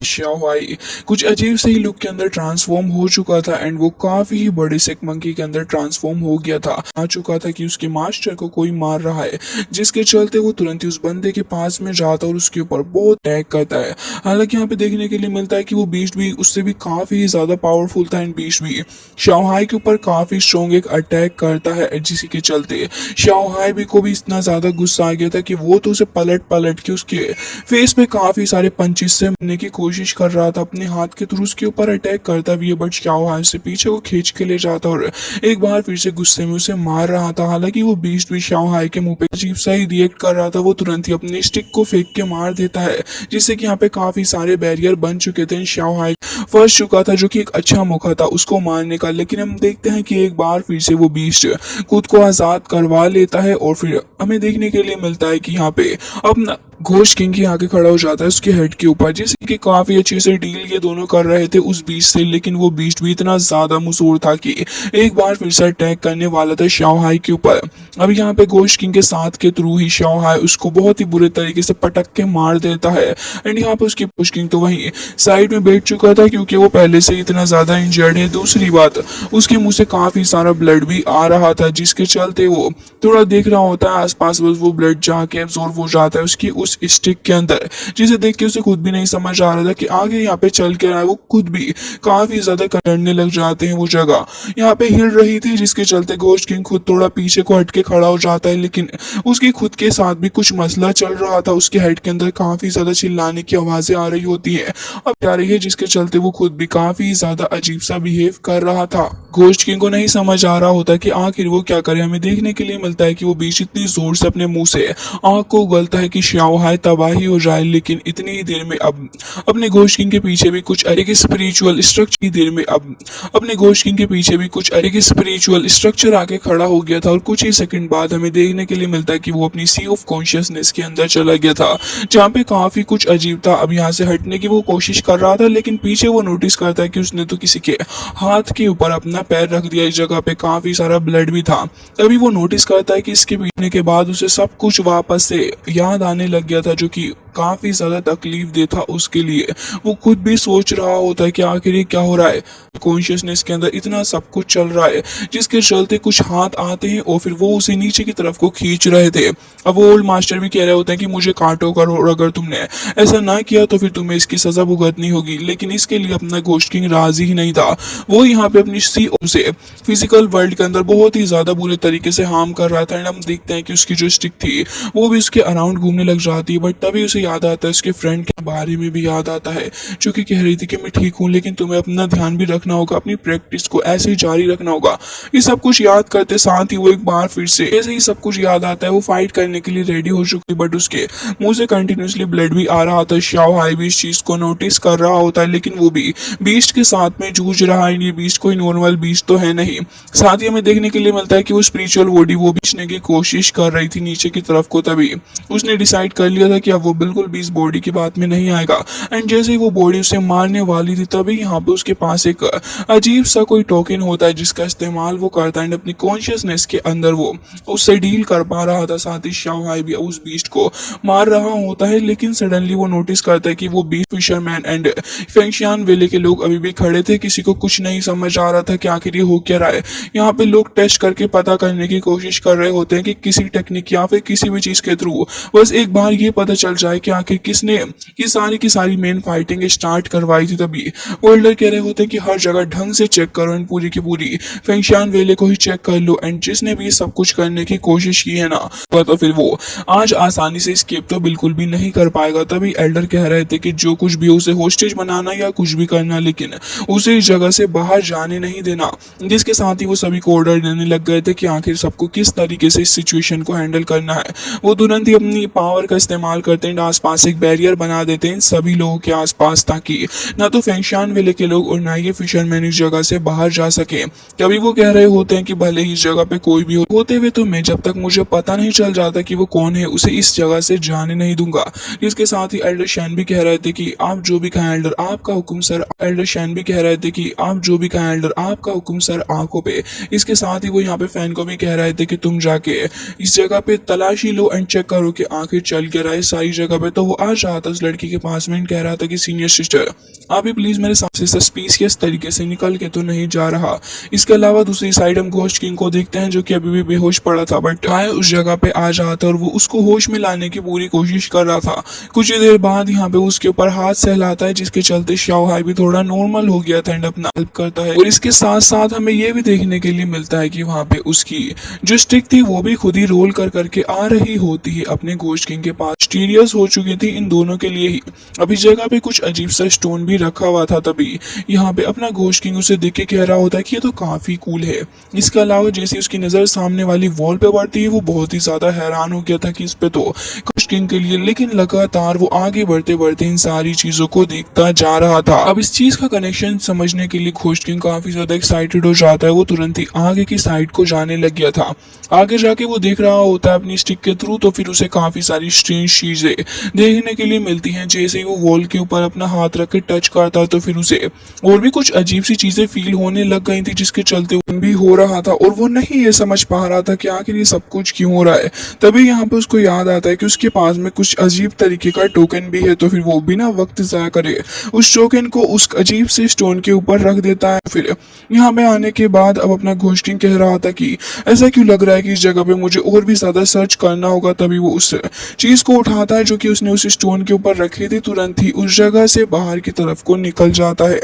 शाओहाई कुछ अजीब से ही लुक के अंदर ट्रांसफॉर्म हो चुका था एंड वो काफी ही बड़े से मंकी के अंदर ट्रांसफॉर्म हो गया था। आ चुका था कि उसके मास्टर को कोई मार रहा है, जिसके चलते वो तुरंत ही उस बंदे के पास में जाता और उसके ऊपर बहुत अटैक करता है। हालांकि यहाँ पे देखने के लिए मिलता है कि वो बीस्ट भी उससे भी काफी ज्यादा पावरफुल था एंड बीस्ट भी शाओहाई के ऊपर काफी स्ट्रॉन्ग एक अटैक करता है, जिसी के चलते शाओहाई भी को भी इतना ज्यादा गुस्सा आ गया था कि वो तो उसे पलट पलट के उसके फेस पे काफी सारे पंचेस से मारने की कोशिश कर रहा था, अपने हाथ के थ्रू उसके ऊपर अटैक करता भी है, बट शाओहाई से पीछे को खींच के ले जाता और एक बार फिर से गुस्से में उसे मार रहा था। हालांकि वो बीस्ट भी शाओहाई के मुंह पे अजीब सा ही रिएक्ट कर रहा था, वो तुरंत ही अपनी स्टिक को फेंक के मार देता है, जिससे कि यहाँ पे काफी सारे बैरियर बन चुके थे। शाओहाई फंस चुका था, जो कि एक अच्छा मौका था उसको मारने का, लेकिन हम देखते हैं कि एक बार फिर से वो बीस्ट खुद को आजाद करवा लेता है और फिर हमें देखने के लिए मिलता है कि यहाँ पे अपना घोष किंग ही आगे खड़ा हो जाता है उसके हेड के ऊपर, जिससे कि काफी अच्छे से डील ये दोनों कर रहे थे उस बीस्ट से। लेकिन वो बीस्ट भी इतना ज्यादा मुसूर था कि एक बार फिर से अटैक करने वाला था शाओहाई के ऊपर। अब यहाँ पे घोष किंग के साथ के थ्रू ही शाओहाई उसको बहुत ही बुरे तरीके से पटक के मार देता है एंड यहाँ पे उसकी घोष किंग तो वहीं साइड में बैठ चुका था, क्योंकि वो पहले से इतना ज्यादा इंजर्ड है। दूसरी बात, उसके मुंह से काफी सारा ब्लड भी आ रहा था, जिसके चलते वो थोड़ा देख रहा होता है आसपास, बस वो ब्लड जाके एब्जॉर्ब हो जाता है उसकी उस स्टिक के अंदर, जिसे देख के उसे खुद भी नहीं समझ आ रहा था कि आगे यहाँ पे चल के रहा है। वो खुद भी काफी ज्यादा करने लग जाते हैं, वो जगह यहाँ पे हिल रही थी, जिसके चलते घोस्ट किंग खुद थोड़ा पीछे को हट के खड़ा हो जाता है। लेकिन उसकी खुद के साथ भी कुछ मसला चल रहा था, उसके हेड के अंदर काफी ज्यादा चिल्लाने की आवाजें आ रही होती है, अब आ रही है, जिसके चलते वो खुद भी काफी ज्यादा अजीब सा बिहेव कर रहा था। घोस्ट किंग को नहीं समझ आ रहा होता कि आखिर वो क्या करे। हमें देखने के लिए मिलता है कि वो बीच इतनी जोर से अपने मुंह से आंख को उगलता है कि शाओहाई तबाही हो जाए, लेकिन इतनी ही देर में अब अपने घोस्ट किंग के पीछे भी कुछ एक स्पिरिचुअल स्ट्रक्चर की देर में अब अपने घोस्ट किंग के पीछे भी कुछ एक स्पिरिचुअल स्ट्रक्चर आके खड़ा हो गया था और कुछ ही सेकंड बाद हमें देखने के लिए मिलता है कि वो अपनी सी ऑफ कॉन्शियसनेस के अंदर चला गया था, जहाँ पे काफी कुछ अजीब था। अब यहाँ से हटने की वो कोशिश कर रहा था, लेकिन पीछे वो नोटिस करता है कि उसने तो किसी के हाथ के ऊपर अपना पैर रख दिया, इस जगह पे काफी सारा ब्लड भी था। तभी वो नोटिस करता है कि इसके पीछे के बाद उसे सब कुछ वापस से याद आने लग गया था, जो कि काफी ज्यादा तकलीफ दे था उसके लिए। वो खुद भी सोच रहा होता है कि आखिर ये क्या हो रहा है, कॉन्शियसनेस के अंदर इतना सब कुछ चल रहा है, जिसके चलते कुछ हाथ आते हैं और फिर वो उसे नीचे की तरफ को खींच रहे थे। अब वो ओल्ड मास्टर भी कह रहे होते हैं कि मुझे काटो करो, और अगर तुमने ऐसा ना किया तो फिर तुम्हें इसकी सजा भुगतनी होगी। लेकिन इसके लिए अपना घोस्ट किंग राजी ही नहीं था, वो यहाँ पे अपनी सीओ से फिजिकल वर्ल्ड के अंदर बहुत ही ज्यादा बुरे तरीके से हार्म कर रहा था। एंड हम देखते हैं कि उसकी जो स्टिक थी वो भी उसके अराउंड घूमने लग जाती है, बट तभी उसे याद आता है, उसके फ्रेंड के बारे में भी याद आता है, जो कि कह रही थी कि मैं ठीक हूँ, लेकिन तुम्हें अपना ध्यान भी रखना होगा, अपनी प्रैक्टिस को ऐसे ही जारी रखना होगा। ये सब कुछ याद करते साथ ही वो एक बार फिर से ऐसे ही सब कुछ याद आता है, वो फाइट करने के लिए रेडी हो चुकी, बट उसके मुंह से कंटिन्यूसली ब्लड भी आ रहा था। शाओहाई भी इस चीज को नोटिस कर रहा होता है, लेकिन वो भी बीस्ट के साथ में जूझ रहा है। ये बीस्ट कोई नॉर्मल बीस्ट तो है नहीं। साथ ही हमें देखने के लिए मिलता है कि वो स्पिरिचुअल बॉडी वो बेचने की कोशिश कर रही थी नीचे की तरफ को, तभी उसने डिसाइड कर लिया था कि अब वो बिल्कुल भी इस बॉडी की बात में नहीं आएगा। एंड जैसे ही वो बॉडी उसे मारने वाली थी, तभी यहाँ पे उसके पास एक अजीब सा कोई टोकन होता है, जिसका इस्तेमाल वो करता है एंड अपनी कॉन्शियसनेस के अंदर वो उससे डील कर पा रहा था। साथ ही शाओहाई भी उस बीस्ट को मार रहा होता है, लेकिन सडनली वो नोटिस करता है कि वो बीस्ट फिशरमैन एंड फेंगशियान वेले के लोग अभी भी खड़े थे। किसी को कुछ नहीं समझ आ रहा था कि आखिर ये हो क्या रहा है। यहाँ पे लोग टेस्ट करके पता करने की कोशिश कर रहे होते हैं कि किसी टेक्निक या फिर किसी भी चीज के थ्रू बस एक बार ये पता चल जाए कि आखिर किसने ये की सारी मेन फाइटिंग स्टार्ट करवाई थी। तभी वर्ल्डर कह रहे होते हैं कि हर जगह ढंग से चेक करो एंड पूरी की पूरी फेंगशियान वेले को ही चेक कर लो, एंड जिसने भी सब कुछ करने की कोशिश की है ना, तो फिर वो आज आसानी से स्केप तो बिल्कुल भी नहीं कर पाएगा। तभी एल्डर कह रहे थे कि जो कुछ भी उसे होस्टेज बनाना या कुछ भी करना, लेकिन उसे इस जगह से बाहर जाने नहीं देना। जिसके साथ ही वो सभी को ऑर्डर देने लग गए थे कि आखिर सबको किस तरीके से इस सिचुएशन को हैंडल करना है। वो तुरंत ही अपनी पावर का इस्तेमाल करते हैं, आसपास एक बैरियर बना देते हैं सभी लोगों के आसपास, ताकि ना तो फेंगशियान वेले के लोग और ना ये फिशरमैन इस जगह से बाहर जा सके। तभी वो कह रहे होते हैं कि भले ही इस जगह पे कोई भी होते हुए तो मैं जब तक मुझे पता नहीं चल जाता कि वो कौन है, उसे इस जगह से जाने नहीं दूंगा। इसके साथ ही एल्डर शैन भी कह रहे थे कि आप जो भी कहें एल्डर, आपका हुक्म सर। एल्डर शैन भी कह रहे थे कि आप जो भी कहें एल्डर, आपका हुक्म सर, आंखों पे। इसके साथ ही वो यहाँ पे फैन को भी कह रहे थे कि तुम जाके इस जगह पे तलाशी लो एंड चेक करो कि आखिर चल क्या रहा है। सारी जगह जगह पे, तो वो आ रहा था उस लड़की के पास में, कह रहा था कि सीनियर सिस्टर आप भी प्लीज मेरे सामने से सस्पिशियस तरीके से निकल के तो नहीं जा रहा। इसके अलावा दूसरी साइड हम घोस्ट किंग को देखते हैं जो कि अभी भी बेहोश पड़ा था, बट आए उस जगह पे आ रहा था और वो उसको होश में लाने की पूरी कोशिश कर रहा था। कुछ ही देर बाद यहाँ पे उसके ऊपर हाथ सहलाता है जिसके चलते शाओहाई भी थोड़ा नॉर्मल हो गया था एंड अपना हेल्प करता है। और इसके साथ साथ हमें ये भी देखने के लिए मिलता है कि वहाँ पे उसकी जो स्टिक थी वो भी खुद ही रोल कर करके आ रही होती है अपने घोस्ट किंग के पास। स्टीरियस हो चुकी थी इन दोनों के लिए ही। अभी जगह पे कुछ अजीब सा स्टोन भी रखा हुआ था, तभी यहाँ पे अपना घोस्ट किंग उसे देख के कह रहा होता है कि ये तो काफी कूल है। इसके अलावा जैसे उसकी नजर सामने वाली वॉल पे पड़ती है वो बहुत ही ज्यादा हैरान हो गया था कि इस पे तो घोस्ट किंग के लिए, लेकिन लगातार वो आगे बढ़ते बढ़ते इन सारी चीजों को देखता जा रहा था। अब इस चीज का कनेक्शन समझने के लिए घोस्ट किंग काफी ज्यादा एक्साइटेड हो जाता है। वो तुरंत ही आगे की साइड को जाने लग गया था। आगे जाके वो देख रहा होता है अपनी स्टिक के थ्रू, तो फिर उसे काफी सारी स्ट्रेंज चीजें देखने के लिए मिलती हैं। जैसे ही वो वॉल के ऊपर अपना हाथ रख के टच करता है तो फिर उसे और भी कुछ अजीब सी चीजें फील होने लग गई थी, जिसके चलते वो भी हो रहा था और वो नहीं ये समझ पा रहा था कि आखिर ये सब कुछ क्यों हो रहा है। तभी यहाँ पे उसको याद आता है कि उसके पास में कुछ अजीब तरीके का टोकन भी है, तो फिर वो बिना वक्त जाया करे उस टोकन को उस अजीब से स्टोन के ऊपर रख देता है। फिर यहाँ पे आने के बाद अब अपना घोस्ट किंग कह रहा था कि ऐसा क्यों लग रहा है कि इस जगह पे मुझे और भी ज्यादा सर्च करना होगा। तभी वो उस चीज को उठाता है जो कि उसने उस स्टोन के ऊपर रखी थी, तुरंत ही उस जगह से बाहर की तरफ को निकल जाता है।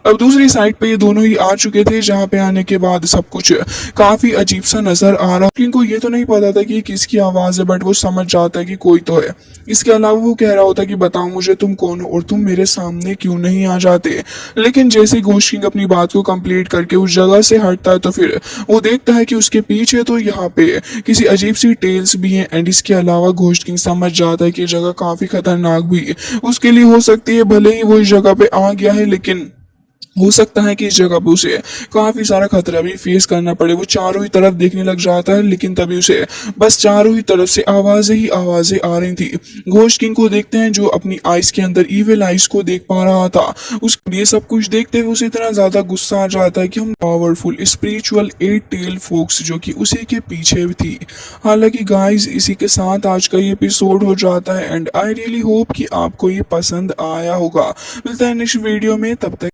अब दूसरी साइड पे ये दोनों ही आ चुके थे, जहाँ पे आने के बाद सब कुछ काफी अजीब सा नजर आ रहा। इनको ये तो नहीं पता था कि ये किसकी आवाज है, बट वो समझ जाता है कि कोई तो है। इसके अलावा वो कह रहा होता है कि बताओ मुझे तुम कौन हो और तुम मेरे सामने क्यों नहीं आ जाते। लेकिन जैसे घोस्ट किंग अपनी बात को कंप्लीट करके उस जगह से हटता है तो फिर वो देखता है कि उसके पीछे तो यहाँ पे किसी अजीब सी टेल्स भी हैं। एंड इसके अलावा घोस्ट किंग समझ जाता है कि ये जगह काफी खतरनाक भी उसके लिए हो सकती है। भले ही वो इस जगह पे आ गया है, लेकिन हो सकता है कि इस जगह पे उसे काफी सारा खतरा भी फेस करना पड़े। वो चारों ही तरफ देखने लग जाता है, लेकिन तभी उसे बस चारों ही तरफ से आवाजें ही आवाजें आ रही थी। घोस्ट किंग को देखते हैं जो अपनी आइस के अंदर इविल आइस को देख पा रहा था। उस ये सब कुछ देखते हुए उसे इतना ज्यादा गुस्सा आ जाता है कि हम पावरफुल स्पिरिचुअल 8 टेल फोक्स जो कि उसी के पीछे भी थी। हालांकि गाइस इसी के साथ आज का ये एपिसोड हो जाता है एंड आई रियली होप कि आपको ये पसंद आया होगा। मिलता है नेक्स्ट वीडियो में, तब तक